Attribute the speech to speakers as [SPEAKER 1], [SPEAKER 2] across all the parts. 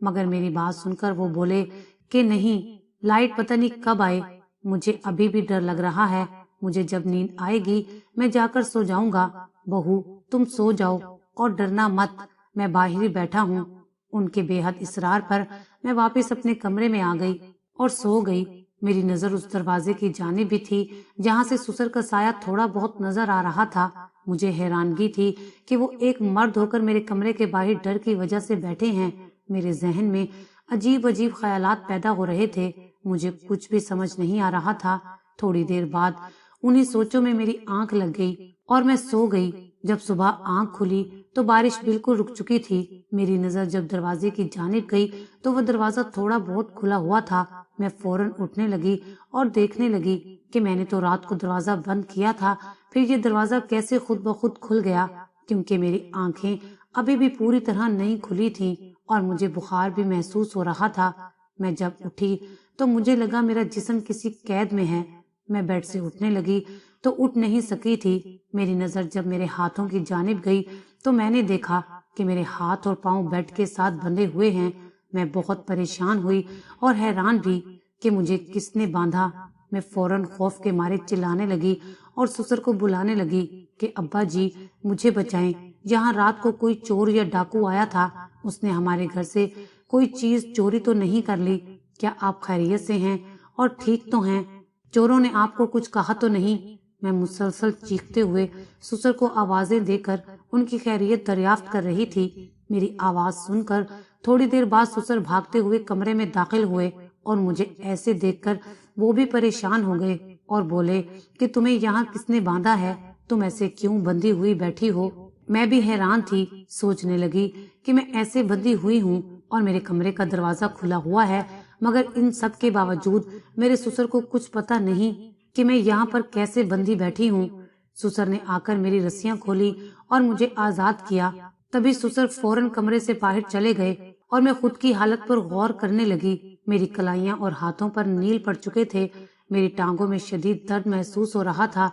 [SPEAKER 1] مگر میری بات سن کر وہ بولے کہ نہیں، لائٹ پتہ نہیں کب آئے، مجھے ابھی بھی ڈر لگ رہا ہے، مجھے جب نیند آئے گی میں جا کر سو جاؤں گا۔ بہو تم سو جاؤ اور ڈرنا مت، میں باہر ہی بیٹھا ہوں۔ ان کے بے حد اصرار پر میں واپس اپنے کمرے میں آ گئی اور سو گئی۔ میری نظر اس دروازے کی جانب بھی تھی جہاں سے سسر کا سایہ تھوڑا بہت نظر آ رہا تھا۔ مجھے حیرانگی تھی کہ وہ ایک مرد ہو کر میرے کمرے کے باہر ڈر کی وجہ سے بیٹھے ہیں۔ میرے ذہن میں عجیب عجیب خیالات پیدا ہو رہے تھے، مجھے کچھ بھی سمجھ نہیں آ رہا تھا۔ تھوڑی دیر بعد انہی سوچوں میں میری آنکھ لگ گئی اور میں سو گئی۔ جب صبح آنکھ کھلی تو بارش بالکل رک چکی تھی۔ میری نظر جب دروازے کی جانب گئی تو وہ دروازہ تھوڑا بہت کھلا ہوا تھا۔ میں فوراً اٹھنے لگی اور دیکھنے لگی کہ میں نے تو رات کو دروازہ بند کیا تھا، پھر یہ دروازہ کیسے خود بخود کھل گیا، کیونکہ میری آنکھیں ابھی بھی پوری طرح نہیں کھلی تھیں اور مجھے بخار بھی محسوس ہو رہا تھا۔ میں جب اٹھی تو مجھے لگا میرا جسم کسی قید میں ہے۔ میں بیڈ سے اٹھنے لگی تو اٹھ نہیں سکی تھی۔ میری نظر جب میرے ہاتھوں کی جانب گئی تو میں نے دیکھا کہ میرے ہاتھ اور پاؤں بیڈ کے ساتھ بندھے ہوئے ہیں۔ میں بہت پریشان ہوئی اور حیران بھی کہ مجھے کس نے باندھا۔ میں فوراً خوف کے مارے چلانے لگی اور سسر کو بلانے لگی کہ ابا جی مجھے بچائیں، یہاں رات کو کوئی چور یا ڈاکو آیا تھا، اس نے ہمارے گھر سے کوئی چیز چوری تو نہیں کر لی؟ کیا آپ خیریت سے ہیں اور ٹھیک تو ہیں؟ چوروں نے آپ کو کچھ کہا تو نہیں؟ میں مسلسل چیختے ہوئے سسر کو آوازیں دے کر ان کی خیریت دریافت کر رہی تھی۔ میری آواز سن کر تھوڑی دیر بعد سسر بھاگتے ہوئے کمرے میں داخل ہوئے اور مجھے ایسے دیکھ کر وہ بھی پریشان ہو گئے اور بولے کہ تمہیں یہاں کس نے باندھا ہے، تم ایسے کیوں بندھی ہوئی بیٹھی ہو؟ میں بھی حیران تھی، سوچنے لگی کہ میں ایسے بندھی ہوئی ہوں اور میرے کمرے کا دروازہ کھلا ہوا ہے، مگر ان سب کے باوجود میرے سسر کو کچھ پتا نہیں کہ میں یہاں پر کیسے بندھی بیٹھی ہوں۔ سسر نے آ کر میری رسیاں کھولی اور مجھے آزاد کیا۔ تبھی سسر فوراً کمرے سے باہر چلے گئے اور میں خود کی حالت پر غور کرنے لگی۔ میری کلائیاں اور ہاتھوں پر نیل پڑ چکے تھے، میری ٹانگوں میں شدید درد محسوس ہو رہا تھا،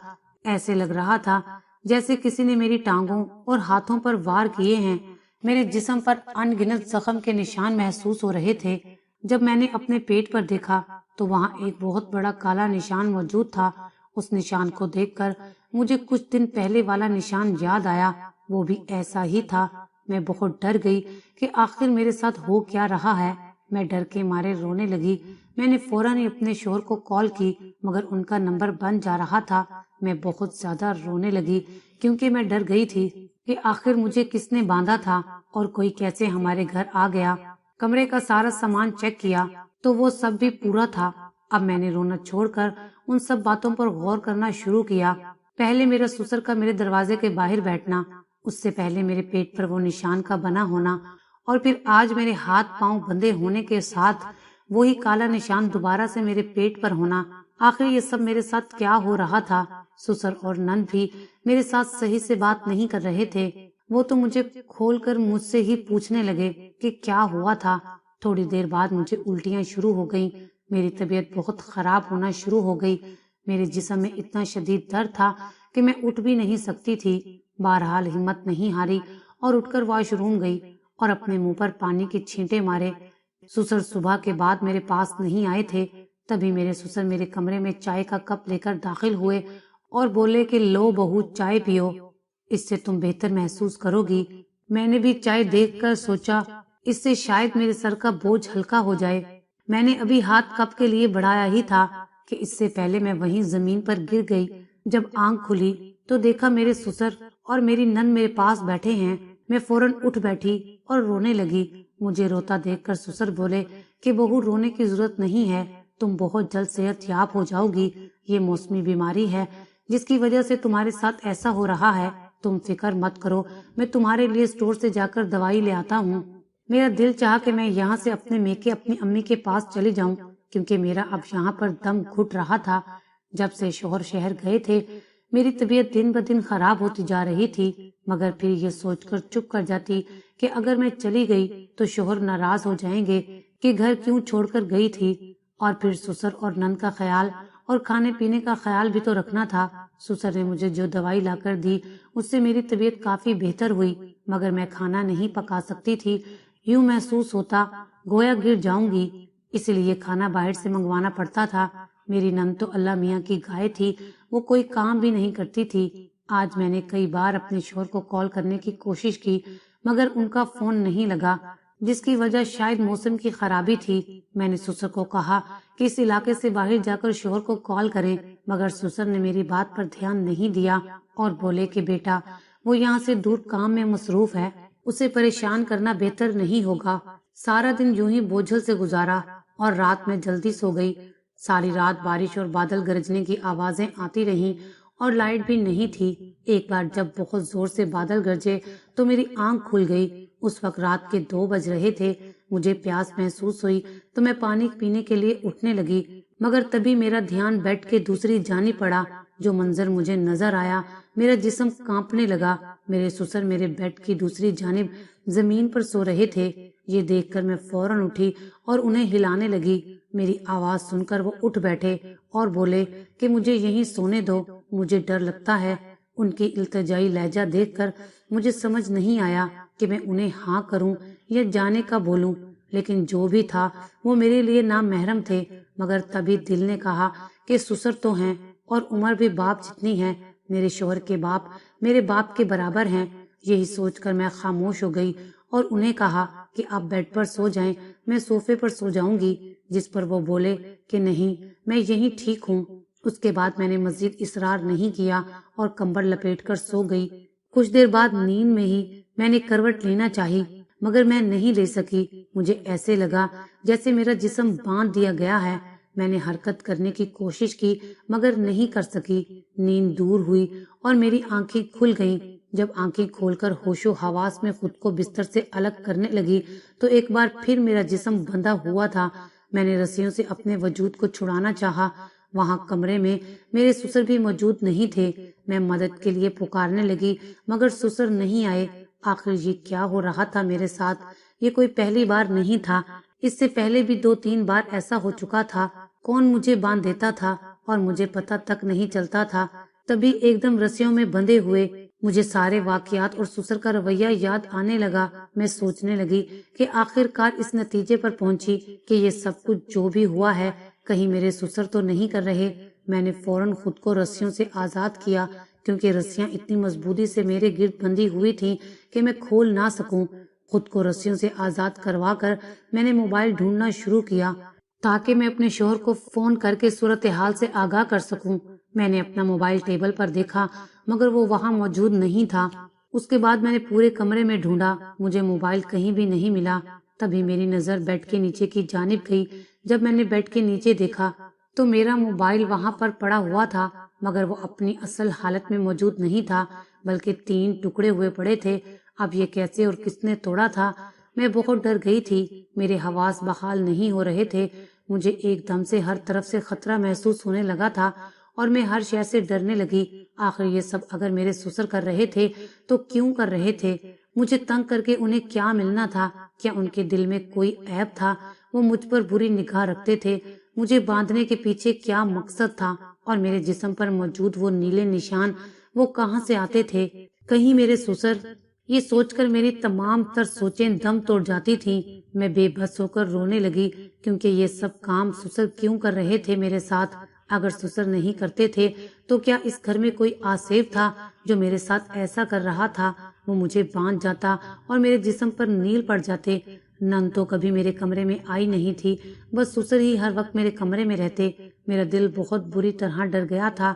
[SPEAKER 1] ایسے لگ رہا تھا جیسے کسی نے میری ٹانگوں اور ہاتھوں پر وار کیے ہیں۔ میرے جسم پر ان گنت زخم کے نشان محسوس ہو رہے تھے۔ جب میں نے اپنے پیٹ پر دیکھا تو وہاں ایک بہت بڑا کالا نشان موجود تھا۔ اس نشان کو دیکھ کر مجھے کچھ دن پہلے والا نشان یاد آیا، وہ بھی ایسا ہی تھا۔ میں بہت ڈر گئی کہ آخر میرے ساتھ ہو کیا رہا ہے۔ میں ڈر کے مارے رونے لگی۔ میں نے فوراً ہی اپنے شوہر کو کال کی، مگر ان کا نمبر بند جا رہا تھا۔ میں بہت زیادہ رونے لگی کیونکہ میں ڈر گئی تھی کہ آخر مجھے کس نے باندھا تھا اور کوئی کیسے ہمارے گھر آ گیا۔ کمرے کا سارا سامان چیک کیا تو وہ سب بھی پورا تھا۔ اب میں نے رونا چھوڑ کر ان سب باتوں پر غور کرنا شروع کیا۔ پہلے میرا سسر کا میرے دروازے کے باہر بیٹھنا، اس سے پہلے میرے پیٹ پر وہ نشان کا بنا ہونا، اور پھر آج میرے ہاتھ پاؤں بندھے ہونے کے ساتھ وہی کالا نشان دوبارہ سے میرے پیٹ پر ہونا۔ آخر یہ سب میرے ساتھ کیا ہو رہا تھا؟ سسر اور نند بھی میرے ساتھ صحیح سے بات نہیں کر رہے تھے، وہ تو مجھے کھول کر مجھ سے ہی پوچھنے لگے کہ کیا ہوا تھا۔ تھوڑی دیر بعد مجھے الٹیاں شروع ہو گئیں، میری طبیعت بہت خراب ہونا شروع ہو گئی، میرے جسم میں اتنا شدید درد تھا کہ میں اٹھ بھی نہیں سکتی تھی۔ بہرحال ہمت نہیں ہاری اور اٹھ کر واش روم گئی اور اپنے منہ پر پانی کی چھینٹے مارے۔ سسر صبح کے بعد میرے پاس نہیں آئے تھے، تبھی میرے سسر میرے کمرے میں چائے کا کپ لے کر داخل ہوئے اور بولے کہ لو بہو چائے پیو، اس سے تم بہتر محسوس کرو گی۔ میں نے بھی چائے دیکھ کر سوچا اس سے شاید میرے سر کا بوجھ ہلکا ہو جائے۔ میں نے ابھی ہاتھ کپ کے لیے بڑھایا ہی تھا کہ اس سے پہلے میں وہیں زمین پر گر گئی۔ جب آنکھ کھلی تو دیکھا میرے سسر اور میری نند میرے پاس بیٹھے ہیں۔ میں فوراً اٹھ بیٹھی اور رونے لگی۔ مجھے روتا دیکھ کر سسر بولے کہ بہو رونے کی ضرورت نہیں ہے، تم بہت جلد صحت یاب ہو جاؤ گی، یہ موسمی بیماری ہے جس کی وجہ سے تمہارے ساتھ ایسا ہو رہا ہے، تم فکر مت کرو، میں تمہارے لیے اسٹور سے جا کر دوائی لے آتا ہوں۔ میرا دل چاہا کہ میں یہاں سے اپنے میکے اپنی امی کے پاس چلی جاؤں، کیونکہ میرا اب یہاں پر دم گھٹ رہا تھا۔ جب سے شوہر شہر گئے تھے میری طبیعت دن بدن خراب ہوتی جا رہی تھی، مگر پھر یہ سوچ کر چپ کر جاتی کہ اگر میں چلی گئی تو شوہر ناراض ہو جائیں گے کہ گھر کیوں چھوڑ کر گئی تھی، اور پھر سسر اور نند کا خیال اور کھانے پینے کا خیال بھی تو رکھنا تھا۔ سسر نے مجھے جو دوائی لا کر دی اس سے میری طبیعت کافی بہتر ہوئی مگر میں کھانا نہیں پکا سکتی تھی۔ یوں محسوس ہوتا گویا گر جاؤں گی، اس لیے کھانا باہر سے منگوانا پڑتا تھا۔ میری نند تو اللہ میاں کی گائے تھی، وہ کوئی کام بھی نہیں کرتی تھی۔ آج میں نے کئی بار اپنے شوہر کو کال کرنے کی کوشش کی مگر ان کا فون نہیں لگا، جس کی وجہ شاید موسم کی خرابی تھی۔ میں نے سسر کو کہا کہ اس علاقے سے باہر جا کر شوہر کو کال کریں، مگر سسر نے میری بات پر دھیان نہیں دیا اور بولے کہ بیٹا وہ یہاں سے دور کام میں مصروف ہے، اسے پریشان کرنا بہتر نہیں ہوگا۔ سارا دن یوں ہی بوجھل سے گزارا اور رات میں جلدی سو گئی۔ ساری رات بارش اور بادل گرجنے کی آوازیں آتی رہیں اور لائٹ بھی نہیں تھی۔ ایک بار جب بہت زور سے بادل گرجے تو میری آنکھ کھل گئی۔ اس وقت رات کے 2 بج رہے تھے۔ مجھے پیاس محسوس ہوئی تو میں پانی پینے کے لیے اٹھنے لگی، مگر تبھی میرا دھیان بیڈ کے دوسری جانب پڑا۔ جو منظر مجھے نظر آیا، میرا جسم کانپنے لگا۔ میرے سسر میرے بیڈ کی دوسری جانب زمین پر سو رہے تھے۔ یہ دیکھ کر میں فوراً اٹھی اور انہیں ہلانے لگی۔ میری آواز سن کر وہ اٹھ بیٹھے اور بولے کہ مجھے یہیں سونے دو، مجھے ڈر لگتا ہے۔ ان کی التجائی لہجہ دیکھ کر مجھے سمجھ نہیں آیا کہ میں انہیں ہاں کروں یا جانے کا بولوں، لیکن جو بھی تھا وہ میرے لیے نامحرم تھے۔ مگر تبھی دل نے کہا کہ سسر تو ہیں اور عمر بھی باپ جتنی ہے، میرے شوہر کے باپ میرے باپ کے برابر ہیں۔ یہی سوچ کر میں خاموش ہو گئی اور انہیں کہا کہ آپ بیڈ پر سو جائیں، میں صوفے پر سو جاؤں گی، جس پر وہ بولے کہ نہیں میں یہیں ٹھیک ہوں۔ اس کے بعد میں نے مزید اصرار نہیں کیا اور کمبل لپیٹ کر سو گئی۔ کچھ دیر بعد نیند میں ہی میں نے کروٹ لینا چاہی مگر میں نہیں لے سکی۔ مجھے ایسے لگا جیسے میرا جسم باندھ دیا گیا ہے۔ میں نے حرکت کرنے کی کوشش کی مگر نہیں کر سکی۔ نیند دور ہوئی اور میری آنکھیں کھل گئیں۔ جب آنکھیں کھول کر ہوش و حواس میں خود کو بستر سے الگ کرنے لگی تو ایک بار پھر میرا جسم بندھا ہوا تھا۔ میں نے رسیوں سے اپنے وجود کو چھڑانا چاہا۔ وہاں کمرے میں میرے سسر بھی موجود نہیں تھے۔ میں مدد کے لیے پکارنے لگی مگر سسر نہیں آئے۔ آخر یہ کیا ہو رہا تھا میرے ساتھ؟ یہ کوئی پہلی بار نہیں تھا، اس سے پہلے بھی 2-3 بار ایسا ہو چکا تھا۔ کون مجھے باندھ دیتا تھا اور مجھے پتہ تک نہیں چلتا تھا۔ تبھی ایک دم رسیوں میں بندھے ہوئے مجھے سارے واقعات اور سسر کا رویہ یاد آنے لگا۔ میں سوچنے لگی کہ آخر کار اس نتیجے پر پہنچی کہ یہ سب کچھ جو بھی ہوا ہے کہیں میرے سسر تو نہیں کر رہے۔ میں نے فوراً خود کو رسیوں سے آزاد کیا، کیونکہ رسیاں اتنی مضبوطی سے میرے گرد بندھی ہوئی تھیں کہ میں کھول نہ سکوں۔ خود کو رسیوں سے آزاد کروا کر میں نے موبائل ڈھونڈنا شروع کیا تاکہ میں اپنے شوہر کو فون کر کے صورتحال سے آگاہ کر سکوں۔ میں نے اپنا موبائل ٹیبل پر دیکھا مگر وہ وہاں موجود نہیں تھا۔ اس کے بعد میں نے پورے کمرے میں ڈھونڈا، مجھے موبائل کہیں بھی نہیں ملا۔ تبھی میری نظر بیڈ کے نیچے کی جانب گئی۔ جب میں نے بیڈ کے نیچے دیکھا تو میرا موبائل وہاں پر پڑا ہوا تھا، مگر وہ اپنی اصل حالت میں موجود نہیں تھا بلکہ 3 ٹکڑے ہوئے پڑے تھے۔ اب یہ کیسے اور کس نے توڑا تھا؟ میں بہت ڈر گئی تھی۔ میرے حواس بحال نہیں ہو رہے تھے۔ مجھے ایک دم سے ہر طرف سے خطرہ محسوس ہونے لگا تھا اور میں ہر شے سے ڈرنے لگی۔ آخر یہ سب اگر میرے سسر کر رہے تھے تو کیوں کر رہے تھے؟ مجھے تنگ کر کے انہیں کیا ملنا تھا؟ کیا ان کے دل میں کوئی عیب تھا؟ وہ مجھ پر بری نگاہ رکھتے تھے؟ مجھے باندھنے کے پیچھے کیا مقصد تھا؟ اور میرے جسم پر موجود وہ نیلے نشان وہ کہاں سے آتے تھے؟ کہیں میرے سسر؟ یہ سوچ کر میری تمام تر سوچیں دم توڑ جاتی تھیں۔ میں بے بس ہو کر رونے لگی، کیونکہ یہ سب کام سسر کیوں کر رہے تھے میرے ساتھ؟ اگر سسر نہیں کرتے تھے تو کیا اس گھر میں کوئی آصف تھا جو میرے ساتھ ایسا کر رہا تھا؟ وہ مجھے باندھ جاتا اور میرے جسم پر نیل پڑ جاتے۔ نند تو کبھی میرے کمرے میں آئی نہیں تھی، بس سسر ہی ہر وقت میرے کمرے میں رہتے۔ میرا دل بہت بری طرح ڈر گیا تھا۔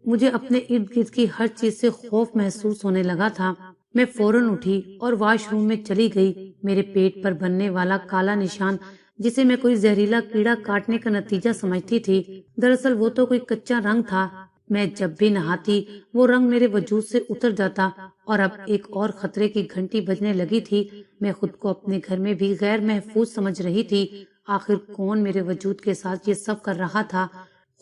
[SPEAKER 1] مجھے اپنے ارد گرد کی ہر چیز سے خوف محسوس ہونے لگا تھا۔ میں فوراً اٹھی اور واش روم میں چلی گئی۔ میرے پیٹ پر بننے والا کالا نشان، جسے میں کوئی زہریلا کیڑا کاٹنے کا نتیجہ سمجھتی تھی، دراصل وہ تو کوئی کچا رنگ تھا۔ میں جب بھی نہاتی وہ رنگ میرے وجود سے اتر جاتا، اور اب ایک اور خطرے کی گھنٹی بجنے لگی تھی۔ میں خود کو اپنے گھر میں بھی غیر محفوظ سمجھ رہی تھی۔ آخر کون میرے وجود کے ساتھ یہ سب کر رہا تھا؟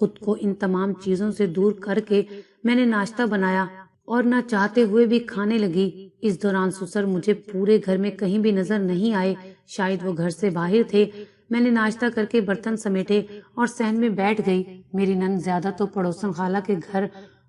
[SPEAKER 1] خود کو ان تمام چیزوں سے دور کر کے میں نے ناشتہ بنایا اور نہ چاہتے ہوئے بھی کھانے لگی۔ اس دوران سسر مجھے پورے گھر میں کہیں بھی نظر نہیں آئے، شاید وہ گھر سے باہر تھے۔ میں نے ناشتہ کر کے برتن سمیٹے اور صحن میں بیٹھ گئی۔ میری نند زیادہ تو پڑوسن خالہ کے گھر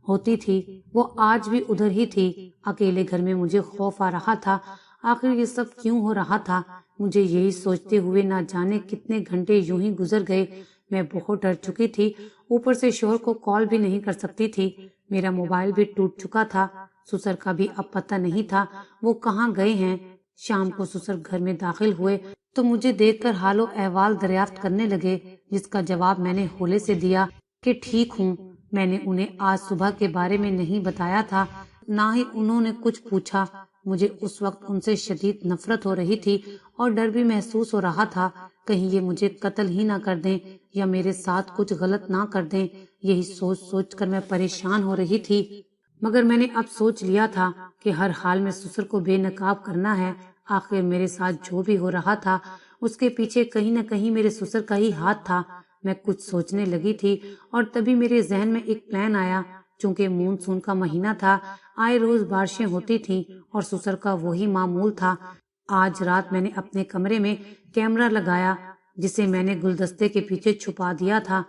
[SPEAKER 1] ہوتی تھی وہ آج بھی ادھر ہی تھی۔ اکیلے گھر میں مجھے خوف آ رہا تھا، آخر یہ سب کیوں ہو رہا تھا؟ مجھے یہی سوچتے ہوئے نہ جانے کتنے گھنٹے یوں ہی گزر گئے۔ میں بہت ڈر چکی تھی، اوپر سے شوہر کو کال بھی نہیں کر سکتی تھی، میرا موبائل بھی ٹوٹ چکا تھا، سسر کا بھی اب پتہ نہیں تھا وہ کہاں گئے ہیں۔ شام کو سسر گھر میں داخل ہوئے تو مجھے دیکھ کر حال و احوال دریافت کرنے لگے، جس کا جواب میں نے ہولے سے دیا کہ ٹھیک ہوں۔ میں نے انہیں آج صبح کے بارے میں نہیں بتایا تھا، نہ ہی انہوں نے کچھ پوچھا۔ مجھے اس وقت ان سے شدید نفرت ہو رہی تھی اور ڈر بھی محسوس ہو رہا تھا، کہیں یہ مجھے قتل ہی نہ کر دیں یا میرے ساتھ کچھ غلط نہ کر دیں۔ یہی سوچ سوچ کر میں پریشان ہو رہی تھی، مگر میں نے اب سوچ لیا تھا کہ ہر حال میں سسر کو بے نقاب کرنا ہے۔ آخر میرے ساتھ جو بھی ہو رہا تھا اس کے پیچھے کہیں نہ کہیں میرے سسر کا ہی ہاتھ تھا۔ میں کچھ سوچنے لگی تھی اور تبھی میرے ذہن میں ایک پلان آیا۔ چونکہ مونسون کا مہینہ تھا، آئے روز بارشیں ہوتی تھیں اور سسر کا وہی معمول تھا۔ آج رات میں نے اپنے کمرے میں کیمرہ لگایا، جسے میں نے گلدستے کے پیچھے چھپا دیا تھا۔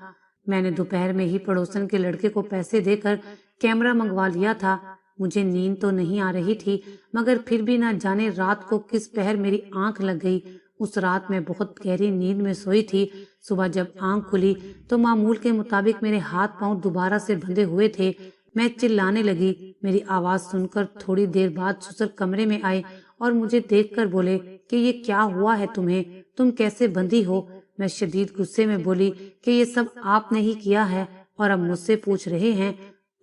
[SPEAKER 1] میں نے دوپہر میں ہی پڑوسن کے لڑکے کو پیسے دے کر کیمرہ منگوا لیا تھا۔ مجھے نیند تو نہیں آ رہی تھی، مگر پھر بھی نہ جانے رات کو کس پہر میری آنکھ لگ گئی۔ اس رات میں بہت گہری نیند میں سوئی تھی۔ صبح جب آنکھ کھلی تو معمول کے مطابق میرے ہاتھ پاؤں دوبارہ سے بندھے ہوئے تھے۔ میں چلانے لگی۔ میری آواز سن کر تھوڑی دیر بعد سسر کمرے میں آئے اور مجھے دیکھ کر بولے کہ یہ کیا ہوا ہے تمہیں، تم کیسے بندھی ہو؟ میں شدید غصے میں بولی کہ یہ سب آپ نے ہی کیا ہے اور اب مجھ سے پوچھ رہے ہیں۔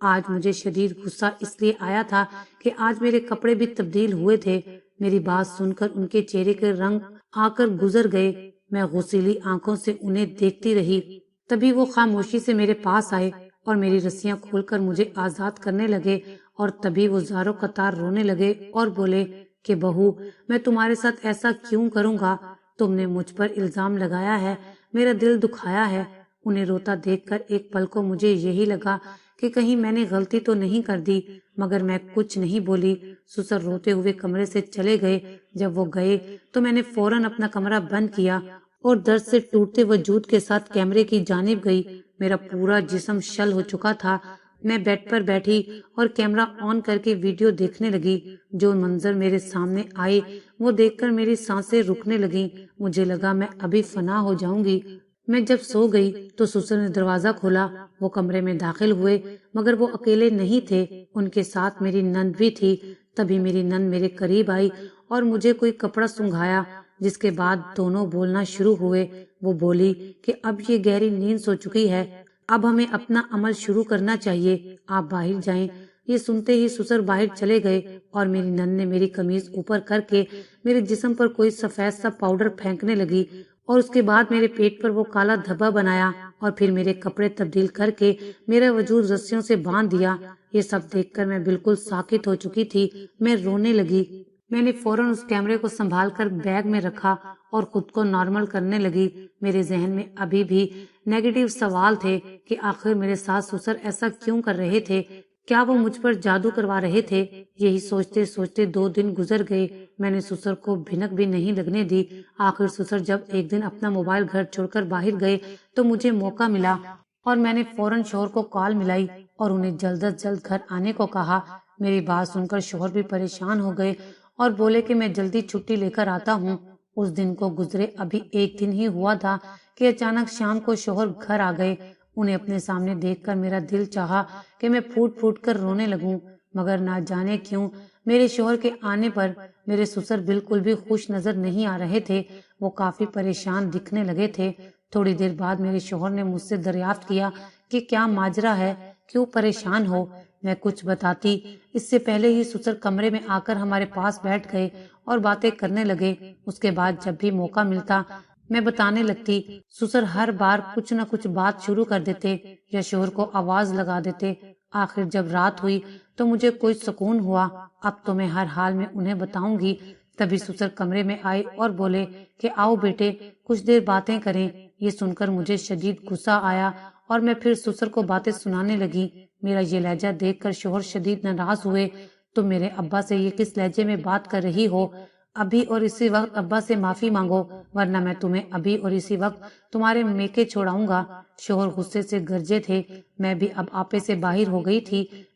[SPEAKER 1] آج مجھے شدید غصہ اس لیے آیا تھا کہ آج میرے کپڑے بھی تبدیل ہوئے تھے۔ میری بات سن کر ان کے چہرے کے رنگ آ کر گزر گئے۔ میں غصیلی آنکھوں سے انہیں دیکھتی رہی۔ تبھی وہ خاموشی سے میرے پاس آئے اور میری رسیاں کھول کر مجھے آزاد کرنے لگے، اور تبھی وہ زاروں قطار رونے لگے اور بولے کہ بہو، میں تمہارے ساتھ ایسا کیوں کروں گا؟ تم نے مجھ پر الزام لگایا ہے، میرا دل دکھایا ہے۔ انہیں روتا دیکھ کر ایک پل کو مجھے یہی لگا کہ کہیں میں نے غلطی تو نہیں کر دی، مگر میں کچھ نہیں بولی۔ سسر روتے ہوئے کمرے سے چلے گئے۔ جب وہ گئے تو میں نے فوراً اپنا کمرہ بند کیا اور درد سے ٹوٹتے وجود کے ساتھ کیمرے کی جانب گئی۔ میرا پورا جسم شل ہو چکا تھا۔ میں بیڈ پر بیٹھی اور کیمرہ آن کر کے ویڈیو دیکھنے لگی۔ جو منظر میرے سامنے آئے وہ دیکھ کر میری سانسیں رکنے لگیں۔ مجھے لگا میں ابھی فنا ہو جاؤں گی۔ میں جب سو گئی تو سسر نے دروازہ کھولا۔ وہ کمرے میں داخل ہوئے، مگر وہ اکیلے نہیں تھے، ان کے ساتھ میری نند بھی تھی۔ تبھی میری نند میرے قریب آئی اور مجھے کوئی کپڑا سنگھایا، جس کے بعد دونوں بولنا شروع ہوئے۔ وہ بولی کہ اب یہ گہری نیند سو چکی ہے، اب ہمیں اپنا عمل شروع کرنا چاہیے، آپ باہر جائیں۔ یہ سنتے ہی سسر باہر چلے گئے اور میری نند نے میری قمیض اوپر کر کے میرے جسم پر کوئی سفید سا پاؤڈر پھینکنے لگی، اور اس کے بعد میرے پیٹ پر وہ کالا دھبا بنایا اور پھر میرے کپڑے تبدیل کر کے میرا وجود رسیوں سے باندھ دیا۔ یہ سب دیکھ کر میں بالکل ساکت ہو چکی تھی۔ میں رونے لگی۔ میں نے فوراً اس کیمرے کو سنبھال کر بیگ میں رکھا اور خود کو نارمل کرنے لگی۔ میرے ذہن میں ابھی بھی نیگیٹو سوال تھے کہ آخر میرے ساتھ سسر ایسا کیوں کر رہے تھے؟ کیا وہ مجھ پر جادو کروا رہے تھے؟ یہی سوچتے سوچتے 2 دن گزر گئے۔ میں نے سسر کو بھنک بھی نہیں لگنے دی۔ آخر سسر جب ایک دن اپنا موبائل گھر چھوڑ کر باہر گئے تو مجھے موقع ملا اور میں نے فوراً شوہر کو کال ملائی اور انہیں جلد از جلد گھر آنے کو کہا۔ میری بات سن کر شوہر بھی پریشان ہو گئے اور بولے کہ میں جلدی چھٹی لے کر آتا ہوں۔ اس دن کو گزرے ابھی 1 دن ہی ہوا تھا کہ اچانک شام کو شوہر گھر آ گئے۔ انہیں اپنے سامنے دیکھ کر میرا دل چاہا کہ میں پھوٹ پھوٹ کر رونے لگوں، مگر نہ جانے کیوں میرے شوہر کے آنے پر میرے سسر بالکل بھی خوش نظر نہیں آ رہے تھے، وہ کافی پریشان دکھنے لگے تھے۔ تھوڑی دیر بعد میرے شوہر نے مجھ سے دریافت کیا کہ کیا ماجرا ہے، کیوں پریشان ہو؟ میں کچھ بتاتی اس سے پہلے ہی سسر کمرے میں آ کر ہمارے پاس بیٹھ گئے اور باتیں کرنے لگے۔ اس کے بعد جب بھی موقع ملتا میں بتانے لگتی۔ سسر ہر بار کچھ نہ کچھ بات شروع کر دیتے یا شوہر کو آواز لگا دیتے۔ آخر جب رات ہوئی تو مجھے کوئی سکون ہوا۔ اب تو میں ہر حال میں انہیں بتاؤں گی۔ تبھی سسر کمرے میں آئے اور بولے کہ آؤ بیٹے کچھ دیر باتیں کریں۔ یہ سن کر مجھے شدید غصہ آیا اور میں پھر سسر کو باتیں سنانے لگی۔ میرا یہ لہجہ دیکھ کر شوہر شدید ناراض ہوئے۔ تم میرے ابا سے یہ کس لہجے میں بات کر رہی ہو؟ ابھی اور اسی وقت ابا سے معافی مانگو، ورنہ میں تمہیں ابھی اور اسی وقت تمہارے میکے چھوڑاؤں گا۔ شوہر غصے سے گرجے تھے۔ میں بھی اب آپے سے باہر ہو گئی تھی۔